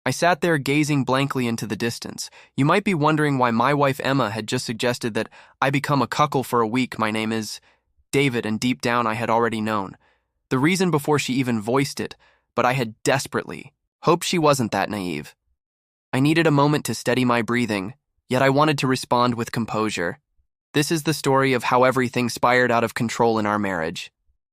I sat there gazing blankly into the distance. You might be wondering why my wife Emma had just suggested that I become a cuckold for a week. My name is David, and deep down I had already known. The reason before she even voiced it, but I had desperately hoped she wasn't that naive. I needed a moment to steady my breathing, yet I wanted to respond with composure. This is the story of how everything spiraled out of control in our marriage.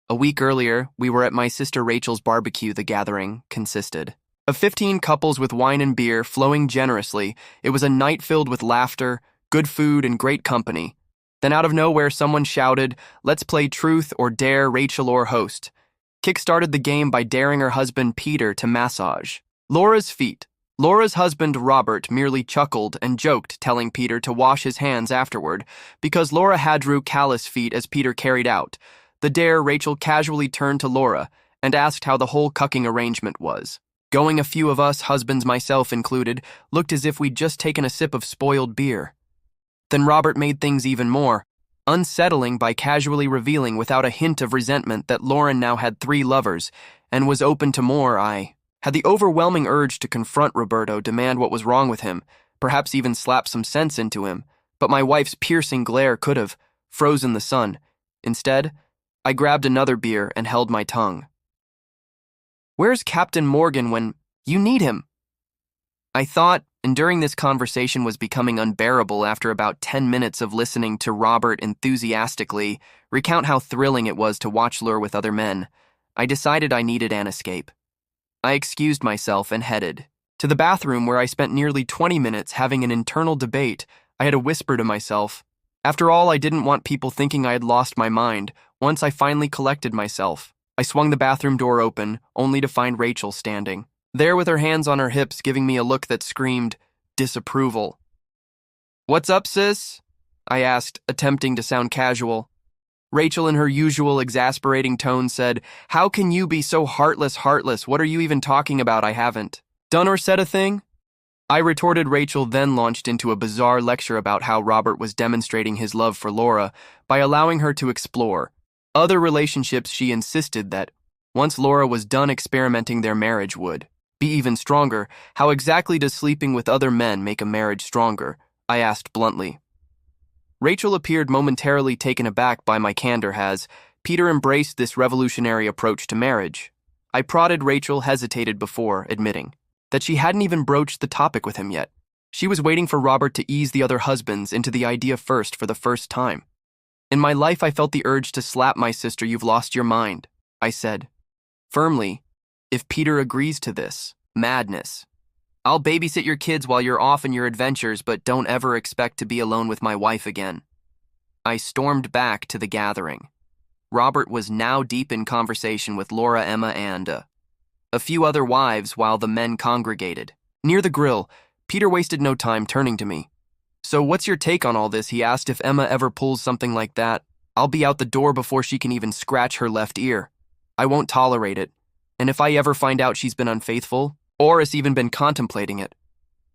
A week earlier, we were at my sister Rachel's barbecue. The gathering consisted of 15 couples with wine and beer flowing generously. It was a night filled with laughter, good food, and great company. Then out of nowhere, someone shouted, "Let's play truth or dare, Rachel or host." Kick started the game by daring her husband Peter to massage Laura's feet. Laura's husband Robert merely chuckled and joked, telling Peter to wash his hands afterward, because Laura had callous feet as Peter carried out the dare. Rachel casually turned to Laura and asked how the whole cucking arrangement was going. A few of us, husbands, myself included, looked as if we'd just taken a sip of spoiled beer. Then Robert made things even more unsettling by casually revealing without a hint of resentment that Lauren now had 3 lovers and was open to more. I had the overwhelming urge to confront Roberto, demand what was wrong with him, perhaps even slap some sense into him, but my wife's piercing glare could have frozen the sun. Instead, I grabbed another beer and held my tongue. "Where's Captain Morgan when you need him?" I thought, and during this conversation was becoming unbearable after about 10 minutes of listening to Robert enthusiastically recount how thrilling it was to watch Lure with other men. I decided I needed an escape. I excused myself and headed to the bathroom, where I spent nearly 20 minutes having an internal debate. I had a whisper to myself. After all, I didn't want people thinking I had lost my mind. Once I finally collected myself, I swung the bathroom door open, only to find Rachel standing there with her hands on her hips, giving me a look that screamed disapproval. "What's up, sis?" I asked, attempting to sound casual. Rachel, in her usual exasperating tone, said, "How can you be so heartless? What are you even talking about? I haven't done or said a thing." I retorted. Rachel then launched into a bizarre lecture about how Robert was demonstrating his love for Laura by allowing her to explore other relationships. She insisted that once Laura was done experimenting, their marriage would be even stronger. "How exactly does sleeping with other men make a marriage stronger?" I asked bluntly. Rachel appeared momentarily taken aback by my candor. Has Peter embraced this revolutionary approach to marriage? I prodded. Rachel hesitated before admitting that she hadn't even broached the topic with him yet. She was waiting for Robert to ease the other husbands into the idea first for the first time. In my life, I felt the urge to slap my sister. "You've lost your mind," I said firmly. "If Peter agrees to this madness, I'll babysit your kids while you're off on your adventures, but don't ever expect to be alone with my wife again." I stormed back to the gathering. Robert was now deep in conversation with Laura, Emma, and a few other wives while the men congregated near the grill. Peter wasted no time turning to me. "So what's your take on all this?" he asked. "If Emma ever pulls something like that, I'll be out the door before she can even scratch her left ear. I won't tolerate it. And if I ever find out she's been unfaithful, or has even been contemplating it,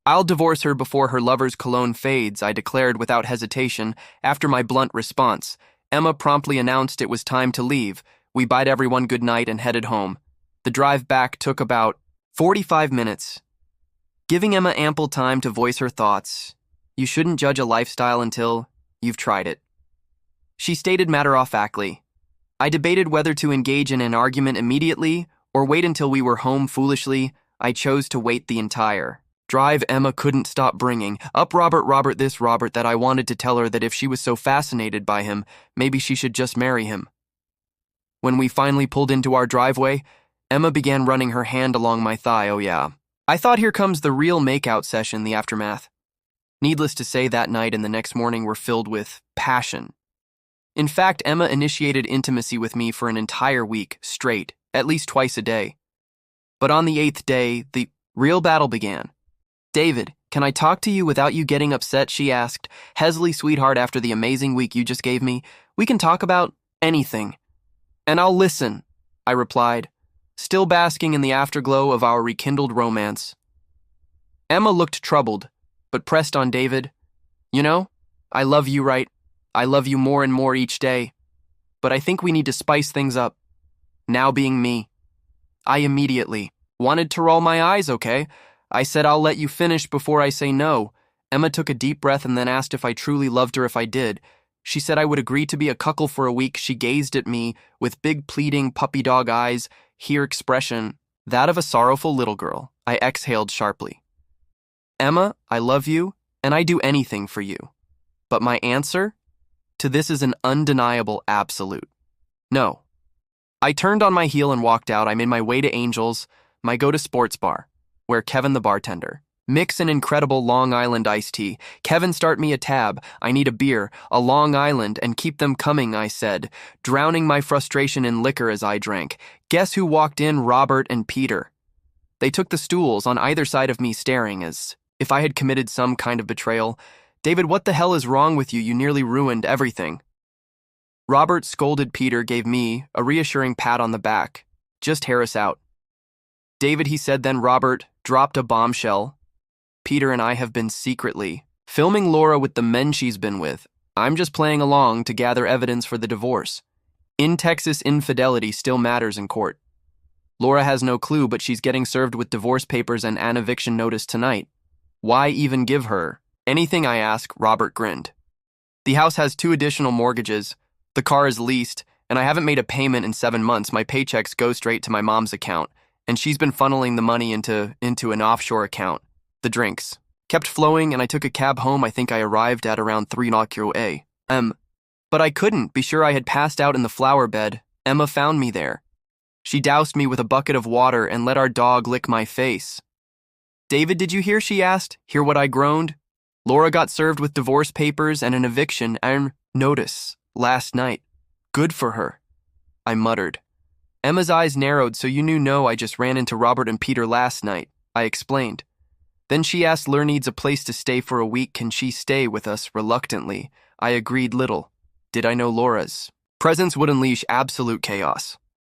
I'll divorce her before her lover's cologne fades," I declared without hesitation. After my blunt response, Emma promptly announced it was time to leave. We bade everyone good night and headed home. The drive back took about 45 minutes, giving Emma ample time to voice her thoughts. "You shouldn't judge a lifestyle until you've tried it," she stated matter-of-factly. I debated whether to engage in an argument immediately or wait until we were home. Foolishly, I chose to wait. The entire drive, Emma couldn't stop bringing up Robert this, Robert that. I wanted to tell her that if she was so fascinated by him, maybe she should just marry him. When we finally pulled into our driveway, Emma began running her hand along my thigh. "Oh yeah." I thought, here comes the real makeout session. The aftermath, needless to say, that night and the next morning were filled with passion. In fact, Emma initiated intimacy with me for an entire week straight, at least twice a day. But on the 8th day, the real battle began. "David, can I talk to you without you getting upset?" she asked. "Hesley, sweetheart, after the amazing week you just gave me, we can talk about anything. And I'll listen," I replied, still basking in the afterglow of our rekindled romance. Emma looked troubled, but pressed on. "David, you know, I love you, right? I love you more and more each day. But I think we need to spice things up. Now being me." I immediately wanted to roll my eyes. "Okay, I said I'll let you finish before I say no. Emma took a deep breath and then asked if I truly loved her if I did. She said I would agree to be a cuckold for a week. She gazed at me with big pleading puppy dog eyes, her expression, that of a sorrowful little girl. I exhaled sharply. Emma, I love you, and I do anything for you. But my answer to this is an undeniable absolute. No. I turned on my heel and walked out. I made my way to Angel's, my go-to sports bar, where Kevin the bartender. Mix an incredible Long Island iced tea. Kevin, start me a tab. I need a beer, a Long Island, and keep them coming, I said, drowning my frustration in liquor as I drank. Guess who walked in? Robert and Peter. They took the stools on either side of me, staring as if I had committed some kind of betrayal. David, what the hell is wrong with you? You nearly ruined everything. Robert scolded Peter, gave me a reassuring pat on the back. Just hear us out. David, he said, then Robert dropped a bombshell. Peter and I have been secretly filming Laura with the men she's been with. I'm just playing along to gather evidence for the divorce. In Texas, infidelity still matters in court. Laura has no clue, but she's getting served with divorce papers and an eviction notice tonight. Why even give her anything, I ask? Robert grinned. The house has 2 additional mortgages. The car is leased, and I haven't made a payment in 7 months. My paychecks go straight to my mom's account, and she's been funneling the money into an offshore account. The drinks kept flowing, and I took a cab home. I think I arrived at around 3 a.m. But I couldn't be sure. I had passed out in the flower bed. Emma found me there. She doused me with a bucket of water and let our dog lick my face. David, did you hear? She asked. Hear what I groaned? Laura got served with divorce papers and an eviction notice last night. Good for her, I muttered. Emma's eyes narrowed. So you knew? No, I just ran into Robert and Peter last night, I explained. Then she asked, Lur needs a place to stay for a week. Can she stay with us? Reluctantly, I agreed. Little did I know Laura's presence would unleash absolute chaos.